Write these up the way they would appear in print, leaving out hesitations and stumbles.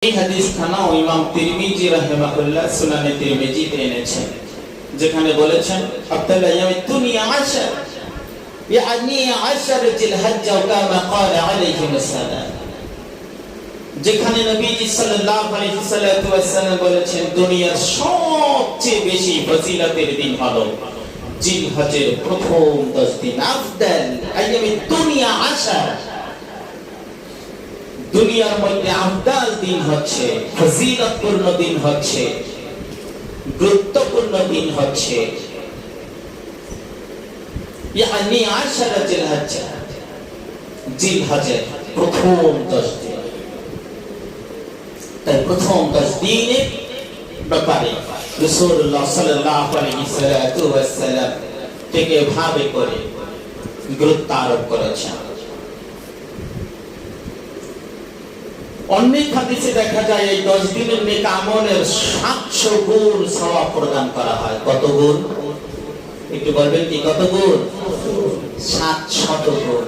এই হাদিস খানাও ইমাম তিরমিজি রাহিমাহুল্লাহ সুনানে তিরমিজিতে এনেছেন, যেখানে বলেছেন আব্দুল্লাহ দুনিয়া আশার ইয়ানি আশার জিলহজ্জ কামা ক্বাল আলাইহিস সালাম, যেখানে নবীজি সাল্লাল্লাহু আলাইহি ওয়াসাল্লাম বলেছেন দুনিয়ার সবচেয়ে বেশি ফজিলতের দিন হলো জিলহজ্জের প্রথম 10 দিন। আফদাল আইয়ামি দুনিয়া আশার, দুনিয়ার মধ্যে আফদাল দিন হচ্ছে, ফজিলতপূর্ণ দিন হচ্ছে, গুরুত্বপূর্ণ দিন হচ্ছে ইয়ানি আশারা জিলহজ্জ, জিলহজ্জের প্রথম 10 দিন। তাই প্রথম 10 দিনের ব্যাপারে রাসূলুল্লাহ সাল্লাল্লাহু আলাইহি ওয়াসাল্লাম থেকে ভাবে করে গুরুত্ব আরোপ করেছেন। অনেক হাদিসে দেখা যায় এই 10 দিনের নেক আমলের 700 গুণ সওয়াব প্রদান করা হয়। কত গুণ একটু বলবেন কি? কত গুণ? 700 গুণ।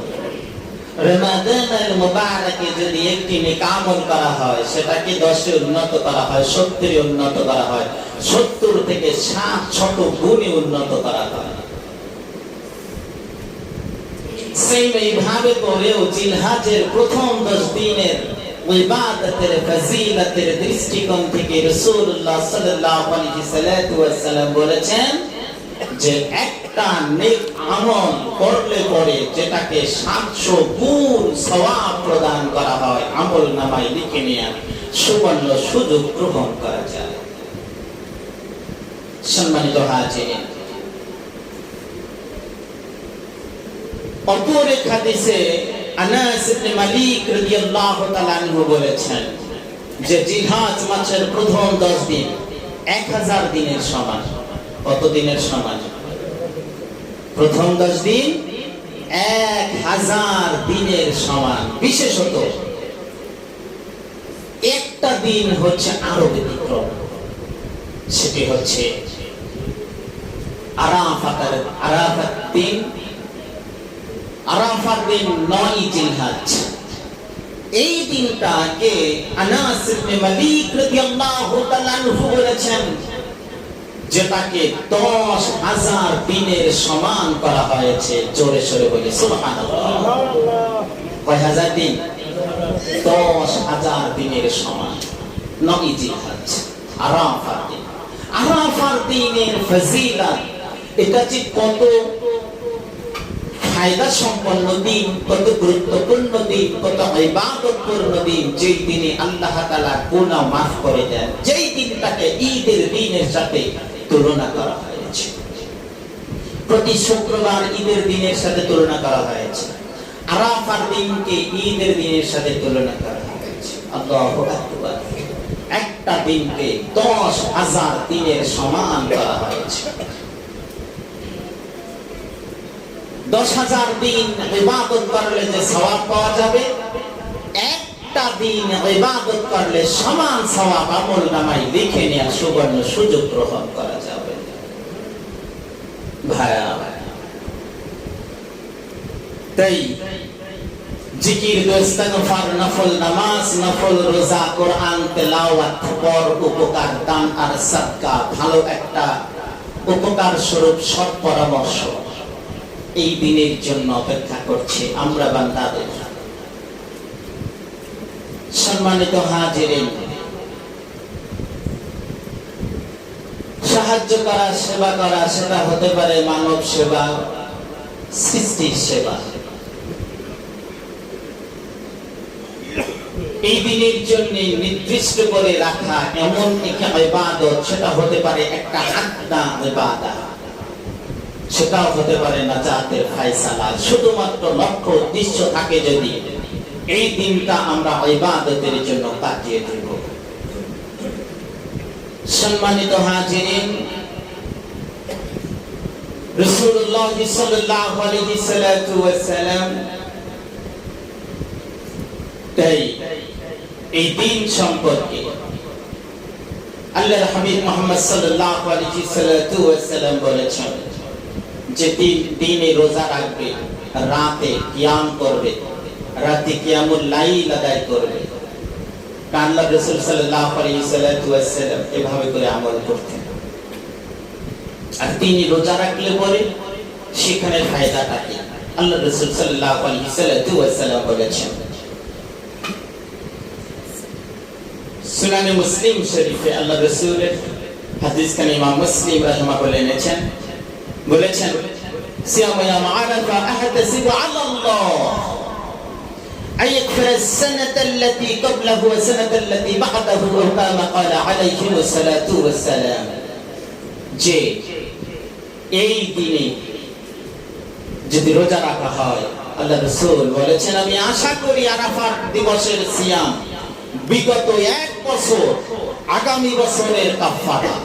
রমাদানুল মুবারাকে যদি একটি নেক আমল করা হয়, সেটাকে 10 এ উন্নত করা হয়, 70 এ উন্নত করা হয়, 70 থেকে 700 গুণে উন্নত করা হয়। সেইভাবে করেও জিলহজ্জের প্রথম 10 দিনের ইবাদতের ফজিলতের দৃষ্টিকোণ থেকে রাসূলুল্লাহ সাল্লাল্লাহু আলাইহি ওয়াসাল্লাম বলেছেন যে একটা নেক আমল করলে পরে যেটাকে 700 গুণ সওয়াব প্রদান করা হয়, আমলনামায় লিখে নিয়ে সুবর্ণ সুযোগ গ্রহণ করা যায়। সম্মানিত হাজিরিন, অপর এক হাদিসে আনাস ইবনে মালিক রাদিয়াল্লাহু তাআলা আনহু বলেছেন যে জিলহজ মাসের প্রথম 10 দিন 1000 দিনের সমান। কত দিনের সমান? প্রথম 10 দিন 1000 দিনের সমান। বিশেষত একটা দিন হচ্ছে আরো ব্যতিক্রম, সেটি হচ্ছে আরাফাত দিন। আরাফার দিন 9 জিলহজ। এই দিনটাকে আনাস ইবনে মালিক রাদিয়াল্লাহু তাআলা আনহু বলেছেন যেটাকে 10,000 দিনের সমান করা হয়েছে। জোরে সোরে বলি সুবহানাল্লাহ। কয় হাজার দিন? 10,000 দিনের সমান 9 জিলহজ আরাফার দিন। আরাফার দিনের ফজিলত, এটা যে কত ফায়দা সম্পন্ন দিন, কত গুরুত্বপূর্ণ দিন, কত ইবাদতপূর্ণ দিন, যেই দিনে আল্লাহ তাআলা গুনাহ মাফ করে দেন, যেই দিনটাকে ঈদের দিনের সাথে তুলনা করা হয়েছে। প্রতি শুক্রবার ঈদের দিনের সাথে তুলনা করা হয়েছে, আরাফার দিনকে ঈদের দিনের সাথে তুলনা করা হয়েছে। আল্লাহু আকবার। একটা দিনকে 10,000 দিনের সমান করা হয়েছে। 10,000 দিন ইবাদত করলে যে সওয়াব পাওয়া যাবে, একটা দিন ইবাদত করলে সমান সওয়াব আমলনামায় লিখে নেওয়ার সুবর্ণ সুযোগ গ্রহণ করা যাবে। ভাইয়া, তাই জিকির, ইস্তিগফার, নফল নামাজ, নফল রোজা, কোরআন তেলাওয়াত, পর উপকার, দান আর সাদকা, ভালো একটা উপকার স্বরূপ সৎ পরামর্শ এই দিনের জন্য অপেক্ষা করছে আমরা বান্দাদের। সম্মানিত হাজিরিন, সাহায্য করা, সেবা করা, সেটা হতে পারে মানব সেবা, সৃষ্টির সেবা। এই দিনের জন্য নির্দিষ্ট করে রাখা এমন একটি ইবাদত, সেটা হতে পারে একটা আদনা ইবাদত, সেটাও হতে পারে নাজাতের ফায়সালা। শুধুমাত্র লক্ষ্য উদ্দেশ্য থাকে যদি এই দিনটা আমরা ইবাদতের জন্য কাটিয়ে দেব। সম্মানিত হাজিরিন, রাসূলুল্লাহ সাল্লাল্লাহু আলাইহি ওয়াসাল্লাম তাই এই দিন সম্পর্কে আল্লাহর হাবিব মুহাম্মদ সাল্লাল্লাহু আলাইহি ওয়াসাল্লাম বলেছেন যে দিনে রোজা রাখবে, রাতে কিয়াম করবে, রাতে কিয়ামুল লাইল আদায় করবে, আল্লাহ রাসূল সাল্লাল্লাহু আলাইহি ওয়াসাল্লাম এভাবে করে আমল করতেন। আর তিনি রোজা রাখলে পরে সেখানে ফায়দাটা কি? আল্লাহ রাসূল সাল্লাল্লাহু আলাইহি ওয়াসাল্লাম বলেছেন, সুনানে মুসলিম শরীফে আল্লাহ রাসূলের হাদিস খান ইমাম মুসলিম রাহিমাহুল্লাহ এনেছেন, বলেছেন, সিয়ামু ইয়াম আরাফা আহতাসিবু আলা আল্লাহ আইয়াগফির আস-সানাতা আল্লাতী ক্বাবলাহু ওয়া সানাতা আল্লাতী বা'দাহু ওয়া কামা ক্বালা আলাইহি ওয়াসসালাতু ওয়াসসালাম, যে এই দিনে যদি রোজা রাখা হয়, আল্লাহ রাসূল বলেছেন, আমি আশা করি আরাফাত দিবসের সিয়াম বিগত 1 বছর আগামী বছরের কাফারা,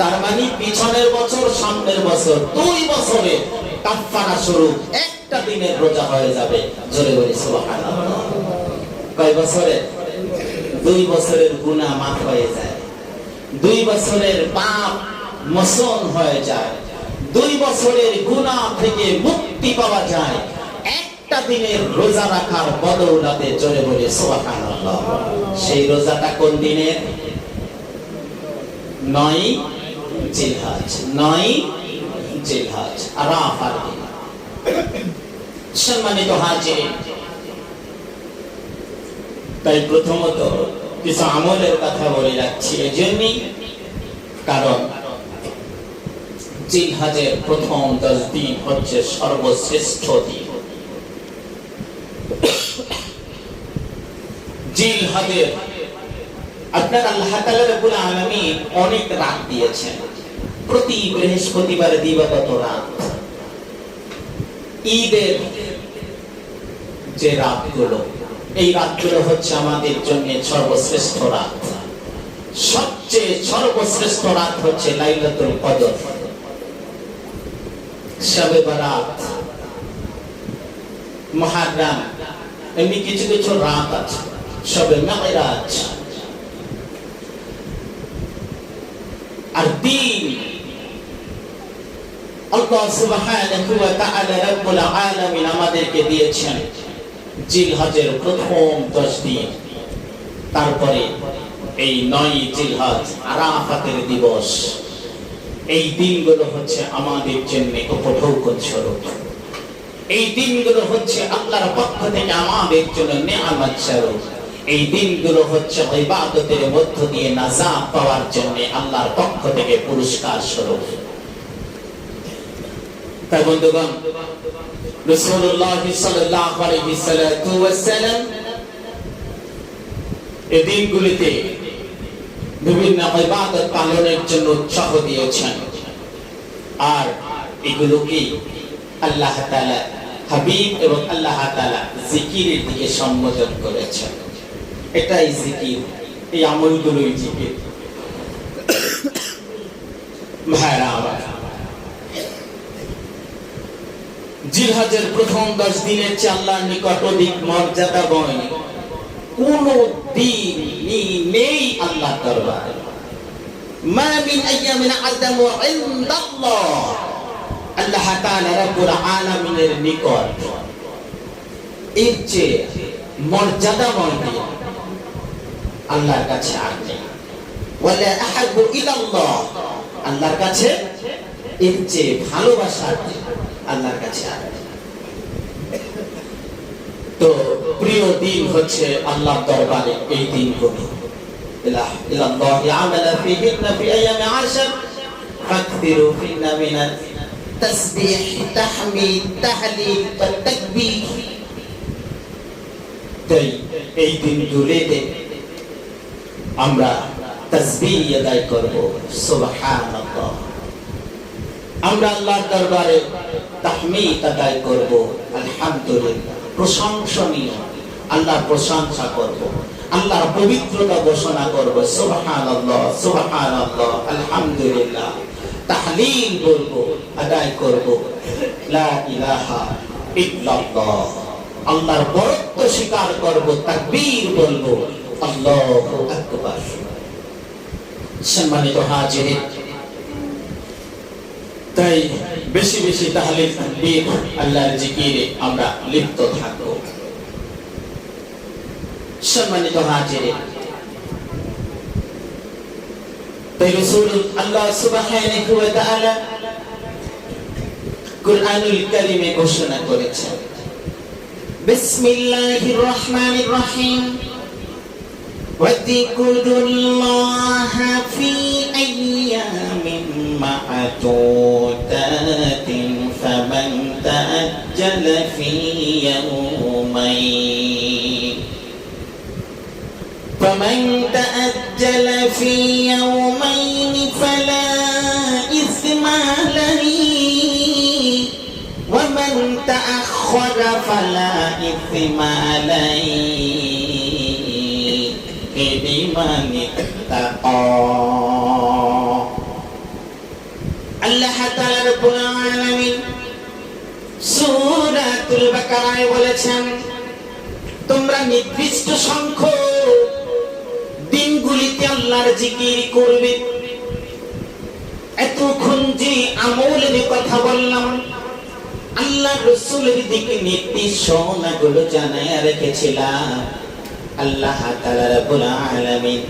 তার মানে পিছনের বছর সামনের বছর 2 বছরের কাফারা স্বরূপ একটা দিনের রোজা হয়ে যাবে। জোরে বলি সুবহানাল্লাহ। কয় বছরে? 2 বছরের গুনাহ মাফ হয়ে যায়, 2 বছরের পাপ মোচন হয়ে যায়, 2 বছরের গুনাহ থেকে মুক্তি পাওয়া যায় একটা দিনের রোজা রাখার বদৌলতে। জোরে বলি সুবহানাল্লাহ। সেই রোজাটা কোন দিনের? 9 জিলহজ, 9 জিলহজ আরাফার দিন। সম্মানিত হাজিরিন, তাই প্রথমত কিছু আমলের কথা বলে যাচ্ছি এজন্যই, কারণ জিলহজের প্রথম 10 দিন হচ্ছে সর্বশ্রেষ্ঠ দিন। জিলহজের আপনার আল্লাহ তাআলা রব্বুল আলামিন অনেক রাত দিয়েছেন, প্রতি বৃহস্পতিবার দিবাগত রাত, ঈদের যে রাতগুলো, এই রাতগুলো হচ্ছে আমাদের জন্য সর্বশ্রেষ্ঠ রাত। সবচেয়ে সর্বশ্রেষ্ঠ রাত হচ্ছে লাইলাতুল কদর, শবে বারাত, মুহররম, এমনি কিছু কিছু রাত আছে, শবে মেরাজ। আর দিন আল্লাহ সুবহানাহু ওয়া তাআলা রব্বুল আলামিন আমাদেরকে দিয়েছেন জিলহজের প্রথম 10 দিন, তারপরে এই 9 জিলহজ আরাফাতের দিবস। এই দিনগুলো হচ্ছে আমাদের জন্য উপঢৌকন স্বরূপ, এই দিনগুলো হচ্ছে আল্লাহর পক্ষ থেকে আমাদের জন্য নিয়ামত স্বরূপ, এই দিনগুলো হচ্ছে ইবাদতের মধ্য দিয়ে নাজাত পাওয়ার জন্য আল্লাহর পক্ষ থেকে পুরস্কার স্বরূপ। তাই বন্ধুগণ, রাসূলুল্লাহ সাল্লাল্লাহু আলাইহি ওয়াসাল্লাম এই দিনগুলিতে বিভিন্ন ইবাদত পালনের জন্য উৎসাহ দিয়েছেন, আর এগুলোকে আল্লাহ তাআলা হাবিব এবং আল্লাহ তাআলা জিকিরের দিকে সম্বোধন করেছেন। এটাই জিকির, এই আমলগুলোই জিকির। ভাইরা আমার, জিলহজের প্রথম 10 দিনের চেয়ে আল্লাহর নিকট অধিক মর্যাদাময় কোন দিন নেই আল্লাহর দরবারে। মা মিন আইয়ামিন আযমু ইনদাল্লাহ, আল্লাহ তাআলা রব্বুল আলামিনের নিকট এর চেয়ে মর্যাদাময় দিন আল্লাহর কাছে আর নেই। ওয়ালা আহাব্বু ইলাল্লাহ, আল্লাহর কাছে এর চেয়ে ভালোবাসার দিন আল্লাহর কাছে আর নেই। তো প্রিয় দিন হচ্ছে আল্লাহর দরবারে এই দিনগুলো। ইলাল্লাহি আমালা ফিহিন্না ফি আইয়ামি আশর ফাকদিরু ফিন্না মিনাত তাসবিহ তাহমিদ তাহলিল ওয়া তাকবীর। তাই এই দিনগুলোতে আমরা তাসবিহ আদায় করব, সুবহানাল্লাহ। আমরা আল্লাহর দরবারে তাহমিদ আদায় করব, আলহামদুলিল্লাহ, প্রশংসনীয় আল্লাহর প্রশংসা করব, আল্লাহর পবিত্রতা ঘোষণা করব, সুবহানাল্লাহ সুবহানাল্লাহ, আলহামদুলিল্লাহ। তাহলিল বলব, আদায় করব, লা ইলাহা ইল্লাল্লাহ, আল্লাহর বরত্ব স্বীকার করব, তাকবীর বলব, আল্লাহু আকবার। সম্মানিত হাজিরিন, তাই বেশি বেশি তাহলিল তাকবীর আল্লাহর জিকিরে আমরা লিপ্ত থাকব। সম্মানিত হাজিরিন, তাই রাসূল আল্লাহ সুবহানাহু ওয়া তাআলা কুরআনুল কারীমে ঘোষণা করেছেন, বিসমিল্লাহির রহমানির রহিম, ওয়াযকুরুল্লাহা ফি আইয়ামিন মা'দুদাতিন ফামান তাআজ্জালা ফি ইয়াওমাইন ফালা ইসমা আলাইহি ওয়া মান তাআখারা ফালা ইসমা আলাইহি লিমান ইত্তাকা। আল্লাহ তাআলা রব্বুল আলামিন সূরাতুল বাকারায় বলেছেন, তোমরা নির্দিষ্ট সংখ্যক দিনগুলিতে আল্লাহর জিকির করবে। এতক্ষণ যে আমলের কথা বললাম, আল্লাহ রাসূলের দিকে নির্দেশনাগুলো জানায়া রেখেছিলাম। আল্লাহ তাআলা রব্বুল আলামিন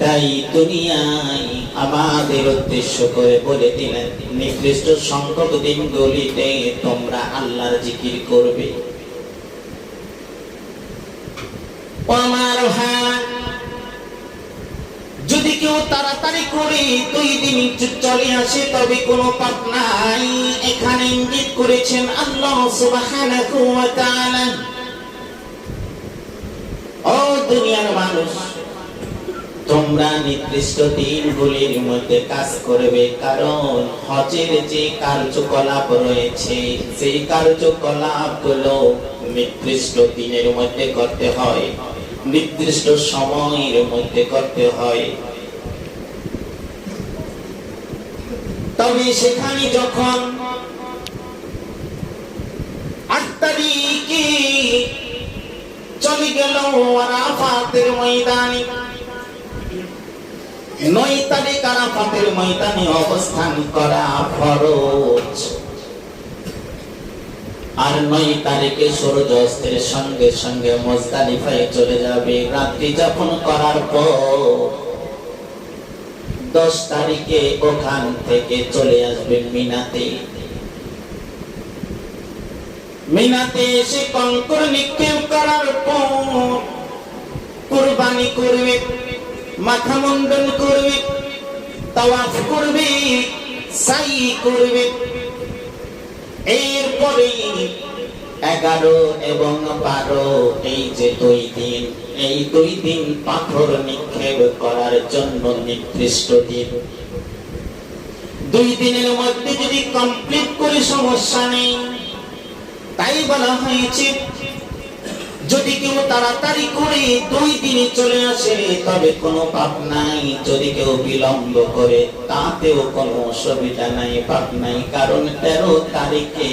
তাই দুনিয়ায় আমাদের উদ্দেশ্য করে বলে দিলেন, নির্দিষ্ট সংখ্যক দিনগুলিতে তোমরা আল্লাহর জিকির করবে। আমার ভাই, যদি কেউ তাড়াতাড়ি করে 2 দিন চলে আসে তবে কোনো পাপ নাই। এখানে ইঙ্গিত করেছেন আল্লাহ সুবহানাহু ওয়া তাআলা। ও দুনিয়ার মানুষ, তোমরা নির্দিষ্ট দিনগুলির মধ্যে কাজ করবে, কারণ হজের যে কার্যকলাপ রয়েছে সেই কার্যকলাপগুলো নির্দিষ্ট দিনের মধ্যে করতে হয়, নির্দিষ্ট সময়ের মধ্যে করতে হয়। তবে সেখানে যখন 8 তারিখে চলে গেল আরাফাতের ময়দানে, 9 তারিখ আরাফাতের ময়দানে অবস্থান করা ফরজ, আর 9 তারিখে সূর্য অস্তের সঙ্গে সঙ্গে মুজদালিফায় চলে যাবে। রাত্রি যাপন করার পর 10 তারিখে ওখান থেকে চলে আসবে মিনাতে। মিনাতে এসে কঙ্কর নিক্ষেপ করার পর কুরবানি করবে, মাথা মুন্ডন করবে, তাওয়াফ করবে, সাই করবে। এরপরে 11 এবং 12 এই যে 2 দিন, এই 2 দিন পাথর নিক্ষেপ করার জন্য নির্দিষ্ট দিন। 2 দিনের মধ্যে যদি কমপ্লিট করে সমস্যা নেই। তাই বলা হয়েছে, যদি কেউ তাড়াতাড়ি করে 2 দিনে চলে আসে তবে কোনো পাপ নাই, যদি কেউ বিলম্ব করে তাতেও কোনো অসুবিধা নাই, পাপ নাই। কারণ 13 তারিখে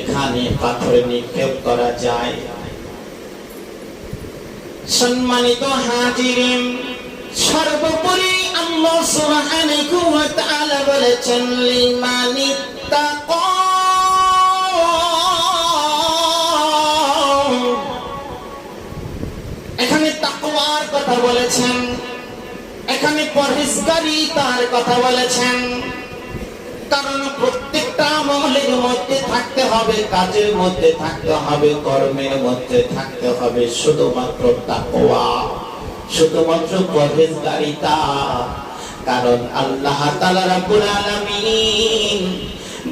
এখানে পাথর নিক্ষেপ করা যায়। সম্মানিত হাজিরিন, সর্বোপরি আল্লাহ সুবহানাহু ওয়া তাআলা বলেছেন, লিমানিত্তাকা, এখানে তাকওয়ার কথা বলেছেন, এখানে পরহেজগারিতার কথা বলেছেন। কারণ প্রত্যেকটা আমলের মধ্যে থাকতে হবে, কাজের মধ্যে থাকতে হবে, কর্মের মধ্যে থাকতে হবে শুধুমাত্র তাকওয়া, শুধুমাত্র পরহেজগারিতা। কারণ আল্লাহ তাআলা রাব্বুল আলামিন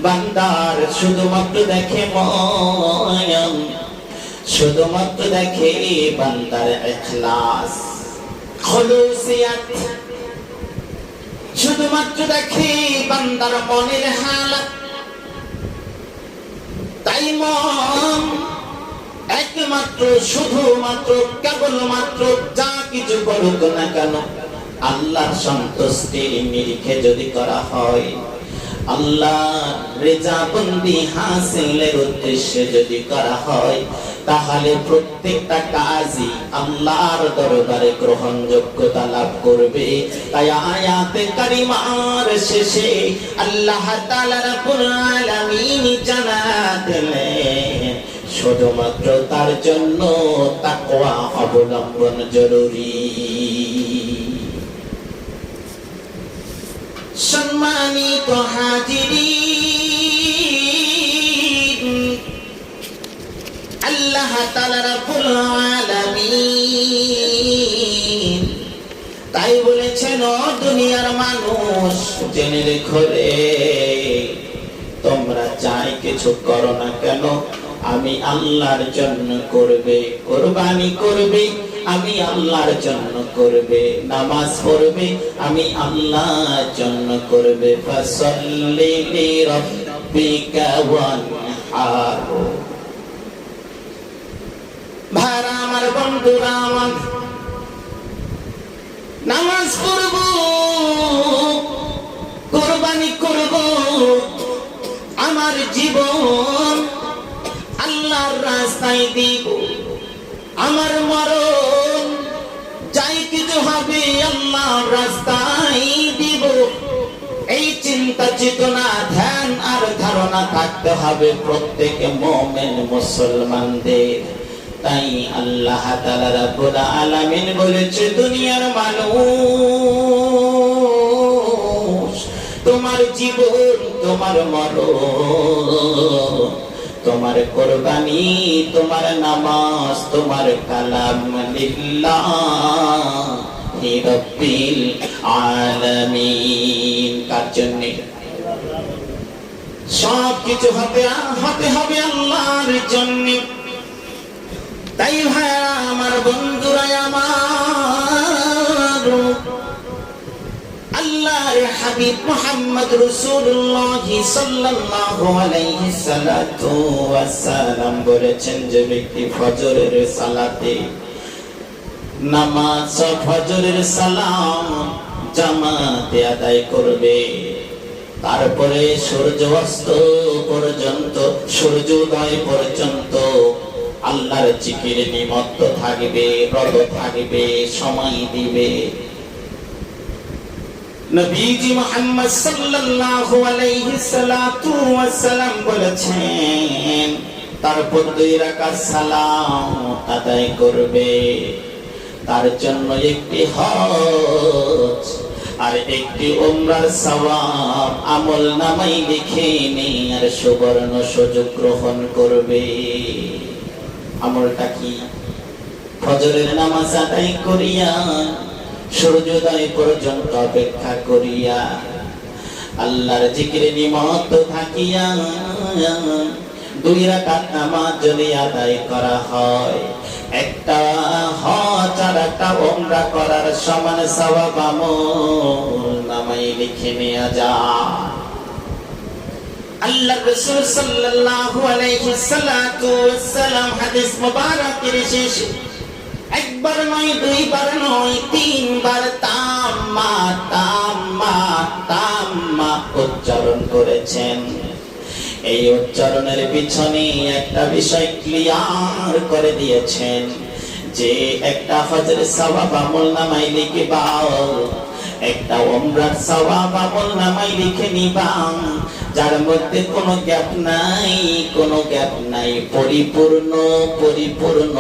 বান্দার শুধুমাত্র দেখে মন, শুধুমাত্র দেখে বান্দার ইখলাস, খুলুসিয়াত, শুধুমাত্র দেখে বান্দার মনের হালত। তাই মন একমাত্র শুধুমাত্র কেবলমাত্র যা কিছু করুক না কেন আল্লাহর সন্তুষ্টির নিরিখে যদি করা হয়, আল্লাহ রেজাবন্দি হাসিলের উদ্দেশ্যে যদি করা হয়, তাহলে প্রত্যেকটা কাজই আল্লাহর দরবারে গ্রহণযোগ্যতা লাভ করবে। তাই আয়াতে কারিমার শেষে আল্লাহ তাআলা রাব্বুল আলামিন জানালেন, শুধুমাত্র তার জন্য তাকওয়া অবলম্বন জরুরি। সম্মানিত হাজিরিন, আল্লাহ তাআলা রাব্বুল আলামিন তাই বলেছেন, ও দুনিয়ার মানুষ জেনে রেখো রে, তোমরা যাই কিছু করো না কেন আমি আল্লাহর জন্য করবে, কুরবানি করবে আমি আল্লাহর জন্য করবে, নামাজ পড়বে আমি আল্লাহর জন্য করবে। ফাসাল্লি লিরাব্বিকা ওয়ানহার। ভাইরা আমার, বন্ধুরা আমার, নামাজ পড়ব, কুরবানি করব, আমার জীবন আল্লাহর রাস্তায় দিব, আমার মরণ যাই কিছু হবে আল্লাহর রাস্তায় দিব। এই চিন্তা চেতনা ধ্যান আর ধারণা থাকতে হবে প্রত্যেক মুমিন মুসলমানদের। তাই আল্লাহ তাআলা রাব্বুল আলামিন বলেছে, দুনিয়ার মানুষ তোমার জীবন, তোমার মরণ, তোমার কুরবানি, তোমার নামাজ, তোমার কালাম লিল্লাহি রাব্বিল আলামিন। কার জন্য? সব কিছু হতে হবে আল্লাহর জন্য। তাই ভাইরা আমার, বন্ধুরা আমার, আল্লাহর হাবিব মুহাম্মদ রাসূলুল্লাহ সাল্লাল্লাহু আলাইহি সাল্লাতু ওয়াস সালাম বলেছেন, যে ব্যক্তি ফজরের সালাতে নামাজ ফজরের সালাম জামাতে আদায় করবে, তারপরে সূর্য অস্ত পর্যন্ত, সূর্যোদয় পর্যন্ত আল্লাহর জিকিরে নিমগ্ন থাকবে, রত থাকবে, সময় দিবে। নবীজি মুহাম্মদ সাল্লাল্লাহু আলাইহি সাল্লাতু ওয়াস সালাম বলেছেন, তারপর 2 রাকাত সালাম আদায় করবে, তার জন্য একটি হজ আর একটি উমরার সওয়াব আমলনামায় লিখে নিয়ে আর সুবর্ণ সুযোগ গ্রহণ করবে। আমলটা কি? ফজরের নামাজ আদায় করিয়া সূর্যোদয় পর্যন্ত অপেক্ষা করিয়া আল্লাহর জিকিরে নিমগ্ন থাকিয়া 2 রাকাত নামাজ যদি আদায় করা হয়, একটা হজ আর একটা উমরা করার সমান সওয়াব আমলনামায় লিখে নেওয়া যায়। আল্লাহ রাসূল সাল্লাল্লাহু আলাইহি সাল্লাতু ওয়াস সালাম হাদিস মুবারকের শেষে একবার নয়, 2 বার নয়, 3 বার তাম্মা তাম্মা তাম্মা উচ্চারণ করেছেন। এই উচ্চারণের পিছনে একটা বিষয় ক্লিয়ার করে দিয়েছেন, যে একটা হজের সওয়াব আমলনামায় লিখবা, একটা উমরার সওয়াব আমলনামায় লিখে নিবা, যার মধ্যে কোনো গ্যাপ নাই, কোনো গ্যাপ নাই, পরিপূর্ণ পরিপূর্ণ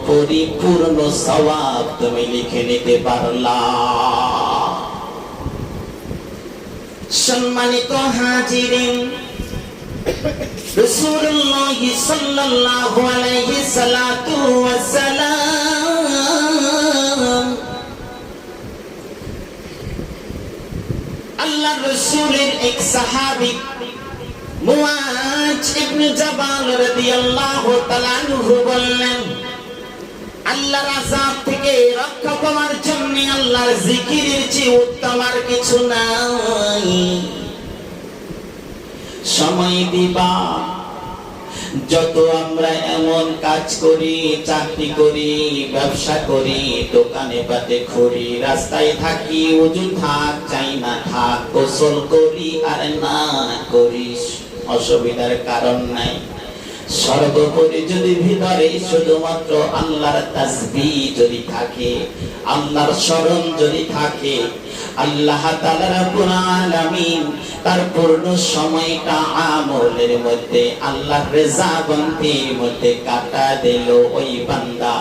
পরিপূর্ণ সওয়াব তুমি লিখে নিতে পারলা। সম্মানিত হাজিরিন, রাসূলুল্লাহ সাল্লাল্লাহু আলাইহি সাল্লাতু ওয়াস সালাম আল্লাহর রাসূলের এক সাহাবী মুআজ ইবনে জাবাল রাদিয়াল্লাহু তাআলা আনহু বললেন, আল্লাহর আযাব থেকে রক্ষা পাওয়ার জন্য আল্লাহর জিকিরের চেয়ে উত্তম আর কিছু নাই। সময় দিবা। যত আমরা এমন কাজ করি, চাকরি করি, ব্যবসা করি, দোকানে পাতে ঘুরি, রাস্তায় থাকি, ওযু থাক চাই না থাক, গোসল করি আর না করি, অসুবিধার কারণ নাই। সর্বোপরি যদি ভিতরে শুধুমাত্র আল্লাহর তাসবিহ যদি থাকে, আল্লাহর স্মরণ যদি থাকে, আল্লাহ তাআলা রাব্বুল আলামিন তার পূর্ণ সময়টা আমলের মধ্যে, আল্লাহর রেজাবন্দির মধ্যে কাটা দিল। ওই বান্দা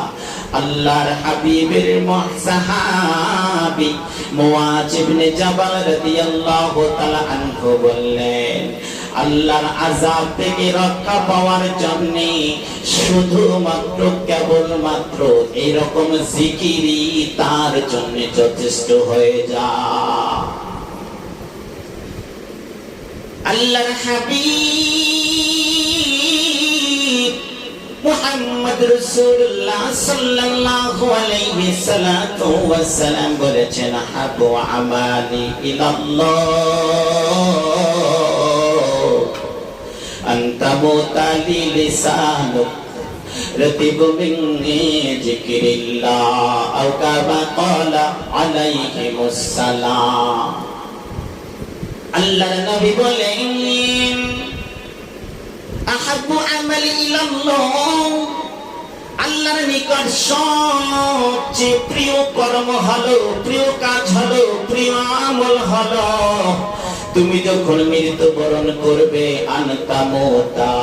আল্লাহর হাবিবের সাহাবী মুআয ইবনে জাবাল রাদিয়াল্লাহু তাআলা আনহু বললেন, আল্লাহর আযাব থেকে রক্ষা পাওয়ার জন্য শুধুমাত্র কেবলমাত্র এরকম জিকিরই তার জন্য যথেষ্ট হয়ে যায়। আল্লাহর হাবিব মুহাম্মদ রাসূলুল্লাহ সাল্লাল্লাহু আলাইহি সাল্লাতু ওয়াস সালাম বলেছেন, হাবু আমালি ইলাল্লাহ আনতা মুতালি লিসানুক রাতিবু মিন যিকরিল্লাহ আও কামা ক্বালা আলাইহিমুস সালাম। আল্লাহর নবী বলেন, আহাব্বু আমালি ইলাল্লাহ, আল্লাহর নিকট সবচেয়ে প্রিয় কর্ম হলো, প্রিয় কাজ হলো, প্রিয় আমল হলো তুমি যখন মৃত্যুবরণ করবে, আনতা মুতা,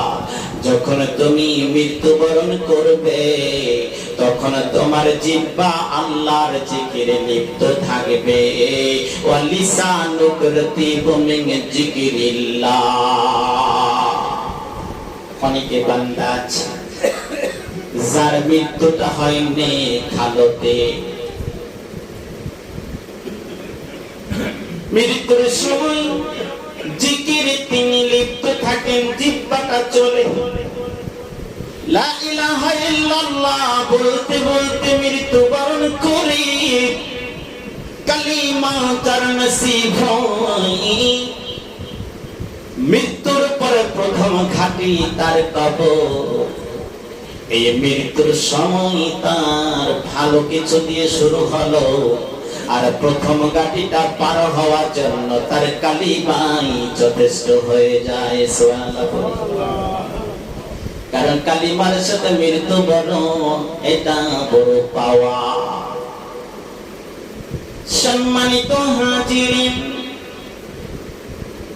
যখন তুমি মৃত্যুবরণ করবে তখন তোমার জিহ্বা আল্লাহর জিকিরে লিপ্ত থাকবে। ওয়া লিসানুক রাতিবু মিন যিকরিল্লাহ। অনেকে বান্দা আছে যার মৃত্যুটা হয়নি খালতে, মৃত্যুর সময় জিকিরে তিনি লিপ্ত থাকেন, জিহ্বাটা চলে লা ইলাহা ইল্লাল্লাহ বলতে বলতে মৃত্যুবরণ করে, কালিমা তার নসিব হয়। মৃত্যুর পরে প্রথম ঘাটি তার কবর। এই মৃত্যুর সময় তার ভালো কিছু দিয়ে শুরু হলো, আর প্রথম ঘাটিটা পার হওয়ার জন্য তার কালিমাই যথেষ্ট হয়ে যায়। সুবহানাল্লাহ। কারণ কালিমার সাথে মৃত্যুবরণ এটা বড় পাওয়া। সম্মানিত হাজিরিন,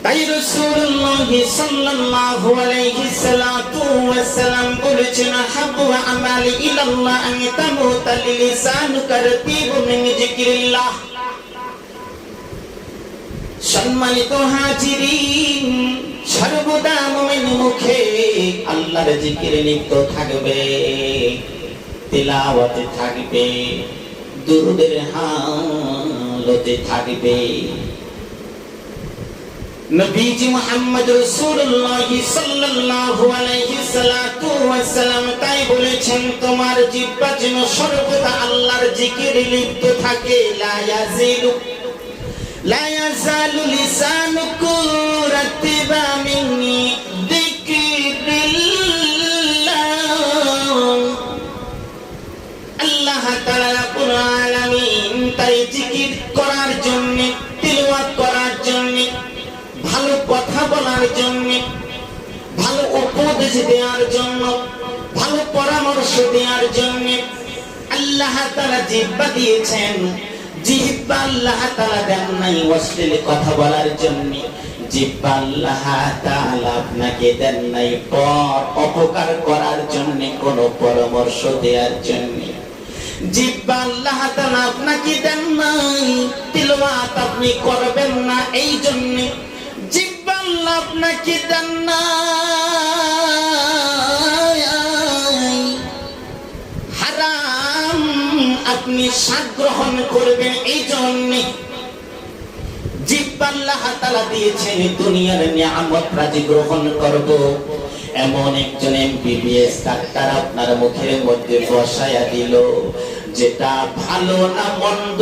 তাই রাসূলুল্লাহ সাল্লাল্লাহু আলাইহি সাল্লাতু ওয়াস সালাম বলেছেন, হাব্বু আমালি ইলাল্লাহ আন তামুতা লিসানুকা রাতিবু মিন যিকরিল্লাহ। সম্মানিত হাজিরিন, সর্বদা মুমিন মুখে আল্লাহর জিকিরে লিপ্ত থাকবে, তিলাওয়াতে থাকবে, দুরূদের হালতে থাকবে। নবীজি মুহাম্মদ রাসূলুল্লাহ সাল্লাল্লাহু আলাইহি সাল্লাতু ওয়াস সালাম তাই বলেছেন, তোমার জিহ্বা যেন সর্বদা আল্লাহর জিকিরে লিপ্ত থাকে। লা ইয়াজালু লিসানুকু রাতিবা মিন যিকরিল্লাহ। আল্লাহ তাআলা রাব্বুল আলামিন তাই জিকির করার জন্য, তিলাওয়াত করার জন্য, ভালো কথা বলার জন্য, ভালো উপদেশ দেওয়ার জন্য, ভালো পরামর্শ দেওয়ার জন্য আল্লাহ তাআলা জিহ্বা দিয়েছেন। জিহ্বা আল্লাহ তাআলা দেন নাই অশ্লীল কথা বলার জন্য, জিহ্বা আল্লাহ তাআলা আপনাকে দেন নাই পর অপকার করার জন্য, কোন পরামর্শ দেওয়ার জন্য। জিহ্বা আল্লাহ তাআলা আপনাকে দেন নাই তিলাওয়াত আপনি করবেন না এই জন্য। জিহ্বা আল্লাহ আপনাকে দেন না হারাম আপনি স্বাদ গ্রহণ করবেন এই জন্য। জিহ্বা আল্লাহ তাআলা দিয়েছেন দুনিয়ার নিয়ামত রাজি গ্রহণ করব, এমন একজন এমবিবিএস ডাক্তার আপনার মুখের মধ্যে বসায়া দিল, যেটা ভালো না মন্দ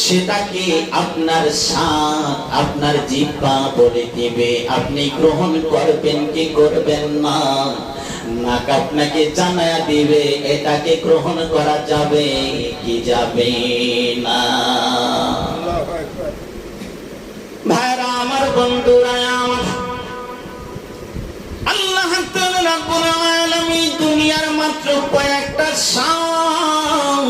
সেটাকে আপনার স্বাদ আপনার জিহ্বা বলে দিবে, আপনি গ্রহণ করবেন কি করবেন না। নাক আপনাকে জানায়া দিবে এটাকে গ্রহণ করা যাবে কি যাবে না। ভাইরা আমার, বন্ধুরা আমার, আল্লাহ তাআলা রাব্বুল আলামিন দুনিয়ার মাত্র কয়েকটা স্বাদ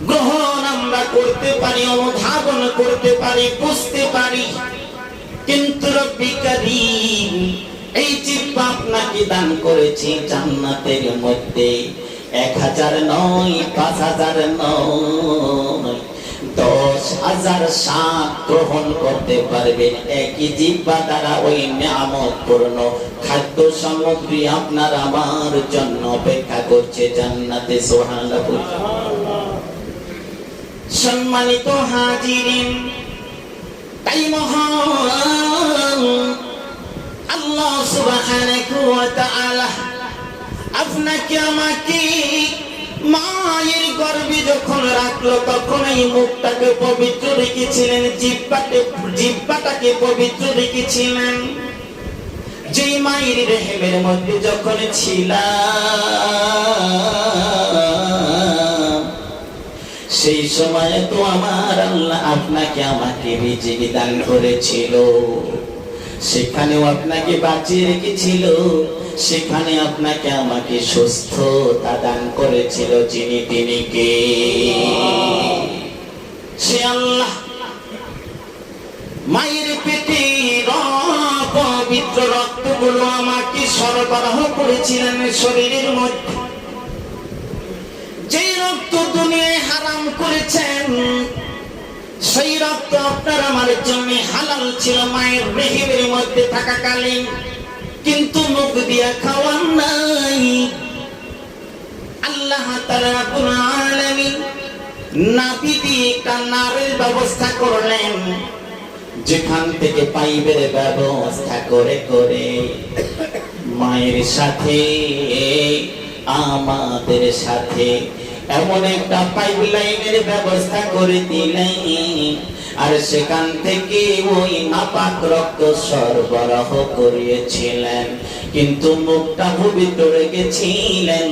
গ্রহণ আমরা করতে পারি, অনুধাবন করতে পারি, বুঝতে পারি, কিন্তু রব্বি কারীম এই জিহ্বা আপনাকে দান করেছি জান্নাতের মধ্যে 1000 নয়, 5000 নয়, 10 হাজার স্বাদ গ্রহণ করতে পারবেন। একই জিহ্বা দ্বারা ওই নিয়ামতপূর্ণ খাদ্য সামগ্রী আপনার আমার জন্য অপেক্ষা করছে জান্নাতে। সুবহানাল্লাহ। সম্মানিত হাজিরিন, তাই মহান আল্লাহ সুবহানাহু ওয়া তাআলা আপনাকে আমাকে মায়ের গর্ভে যখন রাখলো তখন এই মুখটাকে পবিত্র রেখেছিলেন, জিহ্বাটাকে পবিত্র রেখেছিলেন। যে মায়ের রেহেমের মধ্যে যখন ছিলাম সেই সময় তো আমার আল্লাহ আপনাকে আমাকে রিজিক দান করেছিল, সেখানেও আপনাকে বাঁচিয়ে রেখেছিল, সেখানে আপনাকে আমাকে সুস্থতা দান করেছিল। যিনি তিনি কে? সে আল্লাহ। মায়ের পেটে পবিত্র রক্তগুলো আমাকে সরবরাহ করেছিলেন শরীরের মধ্যে। যে রক্ত দুনিয়ায় হারাম করেছেন সেই রক্ত আপনার আমার জন্য হালাল ছিল মায়ের রেহেমের মধ্যে থাকাকালীন, কিন্তু মুখ দিয়া খাওয়ান নাই। আল্লাহ তাআলা রাব্বুল আলামিন নাভি দিয়ে একটা নারের ব্যবস্থা করলেন, যেখান থেকে পাইপের ব্যবস্থা করে করে মায়ের সাথে আমাদের সাথে এমন একটা পাইপ লাইনের ব্যবস্থা করে দিলেন, আর সেখান থেকে ওই নাপাক রক্ত সরবরাহ করিয়েছিলেন। কিন্তু মুখটা পবিত্র রেখেছিলেন,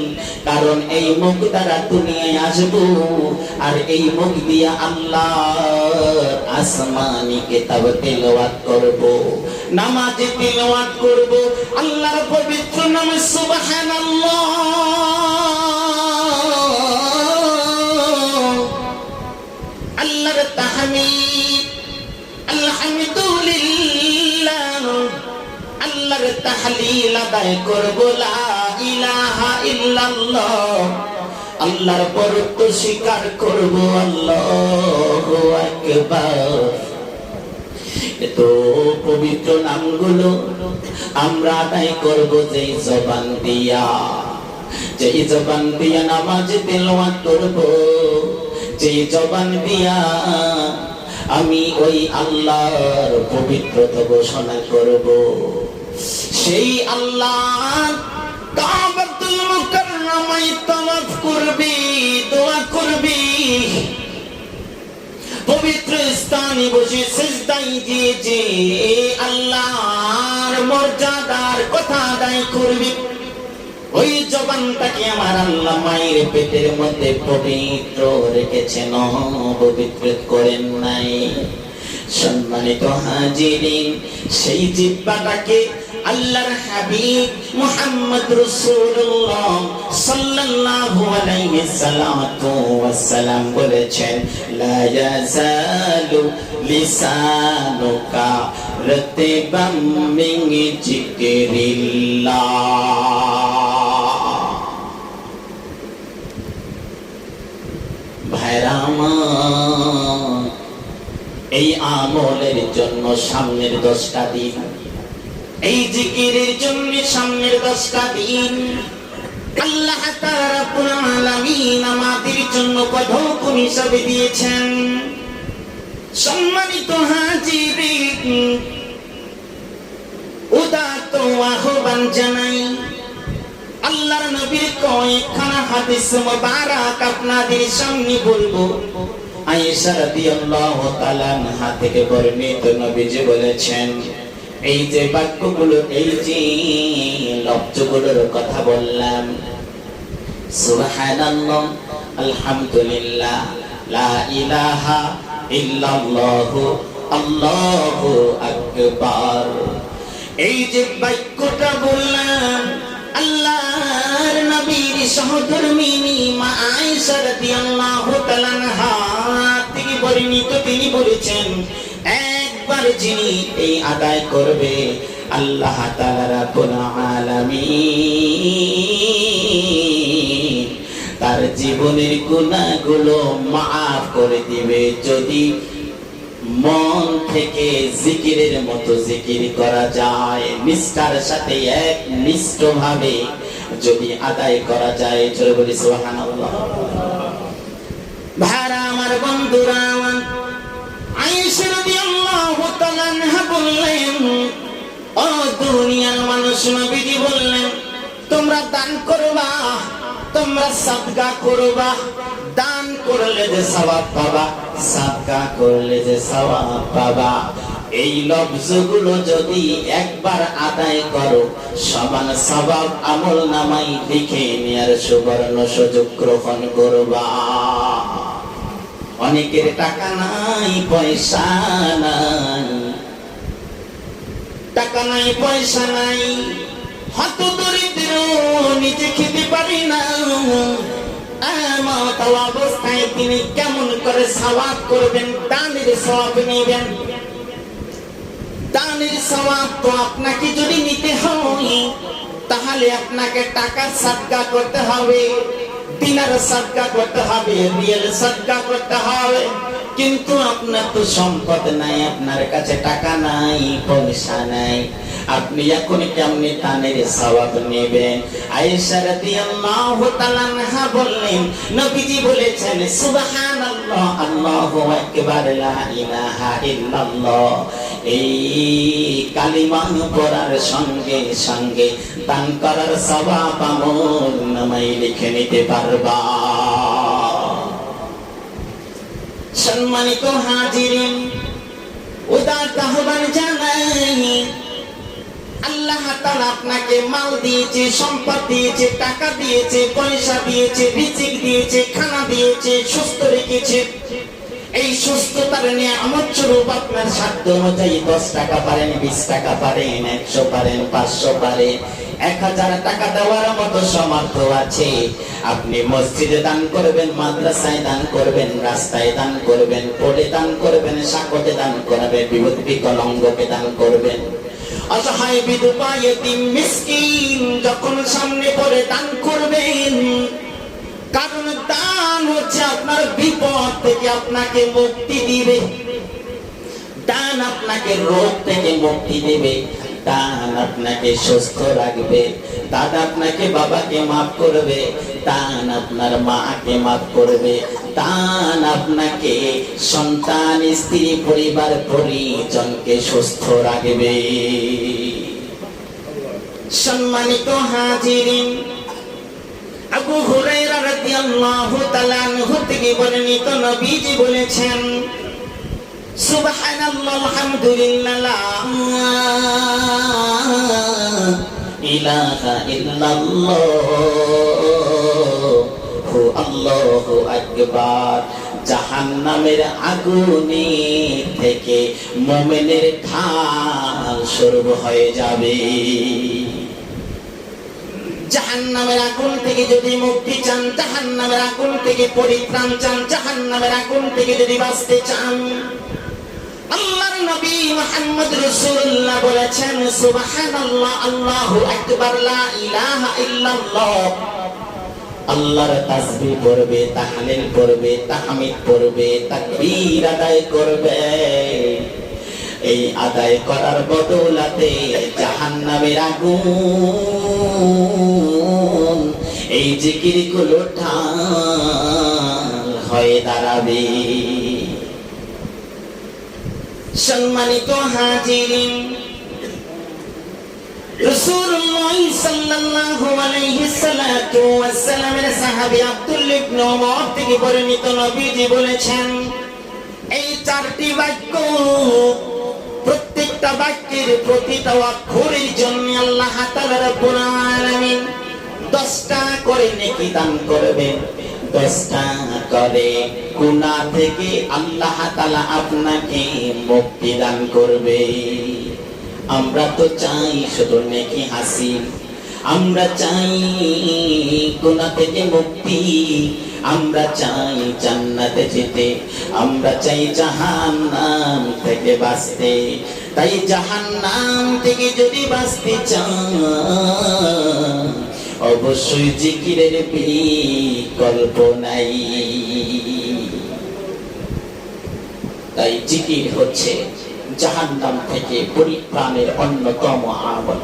কারণ এই মুখ দ্বারা দুনিয়ায় আসবো, আর এই মুখ দিয়ে আল্লাহ আসমানি কিতাব তিলাওয়াত করব, নামাজে তিলাওয়াত করব আল্লাহর পবিত্র নাম সুবহানাল্লাহ। আল্লাহর তাহমিদ, আলহামদুলিল্লাহ, আল্লাহর তাহলিল আদায় করব, লা ইলাহা ইল্লাল্লাহ, আল্লাহর বরত্ব স্বীকার করব, আল্লাহু আকবার। এত পবিত্র নামগুলো আমরা আদায় করব যেই জবান দিয়া, যেই জবান দিয়া নামাজ তিলাওয়াত করব, যে জবান দিয়া আমি ওই আল্লাহর পবিত্রতা ঘোষণা করব। সেই আল্লাহ কাবাতুল মুকাররমায় তাওয়াফ করবি, দোয়া করবি, পবিত্র স্থানে বসে সিজদায় দিয়ে যে আল্লাহর মর্যাদার কথা আদায় করবি, ওই জবানটাকে আমার আল্লাহ মায়ের পেটের মধ্যে পবিত্র রেখেছেন, পবিত্র করেন নাই। সম্মানিত হাজিরিন, সেই জিহ্বাটাকে আল্লাহর হাবিব মুহাম্মদ রাসূলুল্লাহ সাল্লাল্লাহু আলাইহি ওয়াসাল্লাম বলেছেন, লা ইয়াজালু লিসানুকা রাতিবাম মিন যিকরিল্লাহ। এই আমলের জন্য সামনের 10টা দিন, এই জিকিরের জন্য সামনের 10টা দিন আল্লাহ তাআলা রাব্বুল আলামিন আমাদের জন্য হুকুম হিসাবে দিয়েছেন। সম্মানিত হাজিরিন, উদাত্ত আহ্বান জানাই, আল্লাহর নবীর কয়েকখানা হাদিস মুবারক আপনাদের সামনে বলবো। আয়েশা রাদিয়াল্লাহু তাআলা আনহা থেকে বর্ণিত, নবীজি বলেছেন, এই যে বাক্যগুলো, এই যে লফজগুলোর কথা বললাম, সুবহানাল্লাহ, আলহামদুলিল্লাহ, লা ইলাহা ইল্লাল্লাহু, আল্লাহু আকবার, এই যে বাক্যটা বললাম, আল্লাহর নবীর সহধর্মিনী মা আয়েশা রাদিয়াল্লাহু তাআলা আনহা থেকে বর্ণিত, তিনি বলেছেন, একবার যিনি এই আদায় করবে আল্লাহ তাআলা রাব্বুল আলামিন তার জীবনের গুনাহগুলো মাফ করে দিবে। যদি মন থেকে জিকিরের মতো জিকির করা যায়, নিষ্ঠার সাথে একনিষ্ঠভাবে যদি আদায় করা যায়। জোরে বলি সুবহানাল্লাহ। ভাইরা আমার, বন্ধুরা আমার, আয়েশা রাদিয়াল্লাহু তাআলা আনহা বললেন, ও দুনিয়ার মানুষ, নবীজি বললেন তোমরা দান করবা, তোমরা সাদকা করবা, দান করলে যে সওয়াব পাবা, সাদকা করলে যে সওয়াব পাবা। এই লফজগুলো যদি একবার আদায় করো, সমান সওয়াব আমল নামাই লিখে নেয়ার সুবর্ণ সুযোগ গ্রহণ করবা। অনেকের টাকা নাই, পয়সা নাই, টাকা নাই, পয়সা নাই, হত দরিদ্র, নিজে খেতে পারি না, এমত অবস্থায় তিনি কেমন করে সওয়াব করবেন, দানের সওয়াব নেবেন? দানের সওয়াব তো আপনাকে যদি নিতে হয়, তাহলে আপনাকে টাকা সাদকা করতে হবে, দিনার সাদকা করতে হবে, রিয়াল সাদকা করতে হবে। কিন্তু আপনার তো সম্পদ নাই, আপনার কাছে টাকা নাই, পয়সা নাই, আপনি এখন কেমনে দানের সওয়াব নেবেন? আয়েশা রাদিয়াল্লাহু তাআলা আনহা বললেন, নবীজি বলেছেন সুবহানাল্লাহ, আল্লাহু আকবার, লা ইলাহা ইল্লাল্লাহ। এই কালিমা পড়ার সঙ্গে সঙ্গে দান করার সওয়াব আমল নামায় লিখে নিতে পারবা। সম্মানিত হাজিরিন, উদার আহ্বান জানাই, আল্লাহ তাআলা আপনাকে মাল দিয়েছে, সম্পদ দিয়েছে, টাকা দিয়েছে, পয়সা দিয়েছে, রিজিক দিয়েছে, খানা দিয়েছে, সুস্থ রেখেছে। এই সুস্থতার নিয়ামত স্বরূপ আপনার সাধ্য অনুযায়ী 10 টাকা পারেন, 20 টাকা পারেন, 100 পারেন, 500 পারেন, 1000 টাকা দেওয়ার মতো সামর্থ্য আছে। আপনি মসজিদে দান করবেন, মাদ্রাসায় দান করবেন, রাস্তায় দান করবেন, পড়ে দান করবেন, সাকতে দান করবেন, বিপদ বিকলাঙ্গকে দান করবেন, অসহায় বিধবা ইতিম মিসকিন যখন সামনে পড়ে দান করবেন। কারণ দান হচ্ছে আপনার বিপদ থেকে আপনাকে মুক্তি দিবে, দান আপনাকে রোগ থেকে মুক্তি দিবে, দান আপনাকে সুস্থ রাখবে, দান আপনাকে বাবাকে মাফ করবে, দান আপনার মাকে মাফ করবে, দান আপনাকে সন্তান, স্ত্রী, পরিবার, পরিজনকে সুস্থ রাখবে। সম্মানিত হাজিরিন, আবু হুরায়রা রাদিয়াল্লাহু তাআলা আনহু থেকে বর্ণিত, নবীজি বলেছেন সুবহানাল্লাহ, আলহামদুলিল্লাহ, লা ইলাহা ইল্লাল্লাহু আল্লাহু আকবার। জাহান্নামের আগুনে থেকে মুমিনের ঢাল শুরু হয়ে যাবে। জাহান্নামের আগুন থেকে যদি মুক্তি চান, জাহান্নামের আগুন থেকে পরিত্রাণ চান, জাহান্নামের আগুন থেকে যদি বাঁচতে চান, আল্লাহর নবী মুহাম্মদ রাসূলুল্লাহ বলেছেন সুবহানাল্লাহ, আল্লাহু আকবার, লা ইলাহা ইল্লাল্লাহ। আল্লাহর তাসবিহ পড়বে, তাহলিল পড়বে, তাহমিদ পড়বে, তাকবীর আদায় করবে। এই আদায় করার বদৌলতে জাহান্নামের আগুন এই জিকিরগুলো ঢাল হয়ে দাঁড়াবে। সম্মানিত হাজিরিন, রাসূলুল্লাহ সাল্লাল্লাহু আলাইহি সাল্লাতু ওয়াস সালামের সাহাবী আব্দুল্লাহ ইবনে ওমর থেকে বর্ণিত, নবীজি বলেছেন এই 4টি বাক্য, প্রত্যেকটা বাক্যের প্রতিটা অক্ষরের জন্য আল্লাহ তাআলা রাব্বুল আলামিন 10টা করে নেকি দান করবেন, 10টা করে গুনাহ থেকে আল্লাহ তাআলা আপনাকে মুক্তি দান করবে। আমরা তো চাই শুধু নেকি হাসিল, আমরা চাই গুনাহ থেকে মুক্তি, আমরা চাই জান্নাতে যেতে, আমরা চাই জাহান্নাম থেকে বাঁচতে। তাই জাহান্নাম থেকে যদি বাঁচতে চান, অবশ্যই জিকিরের বিকল্প নাই। তাই জিকির হচ্ছে জাহান্নাম থেকে পরিত্রাণের অন্যতম আমল।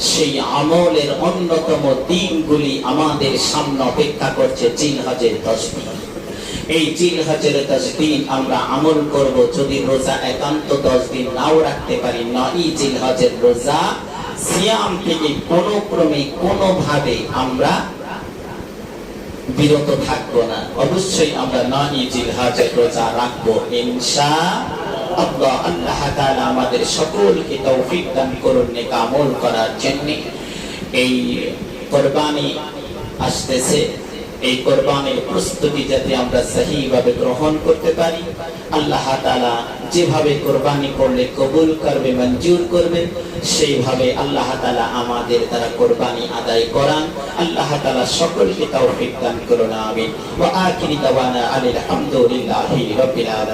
সেই আমলের অন্যতম দিনগুলি আমাদের সামনে অপেক্ষা করছে জিলহজের 10 দিন। এই জিলহজের 10 দিন আমরা আমল করব। যদি রোজা একান্ত 10 দিন নাও রাখতে পারি, নয় জিলহজের রোজা সিয়াম থেকে কোনো ক্রমে কোনোভাবে আমরা বিরত থাকবো না। অবশ্যই আমরা নয় জিলহজের রোজা রাখবো ইনশাআল্লাহ। আল্লাহ তাআলা আমাদের সকলকে তৌফিক দান করুন নেক আমল করার জন্য। এই কুরবানি আসতেছে, এই কোরবানির প্রস্তুতি যাতে আমরা সহিভাবে গ্রহণ করতে পারি। আল্লাহ তাআলা যেভাবে কোরবানি করলে কবুল করবে, মঞ্জুর করবে, সেইভাবে আল্লাহ তাআলা আমাদের দ্বারা কোরবানি আদায় করান। আল্লাহ তাআলা সকলকে তৌফিক দান করুন, আমিন। ওয়া আখিরি দাওয়ানা আলহামদুলিল্লাহি রাব্বিল আলামিন।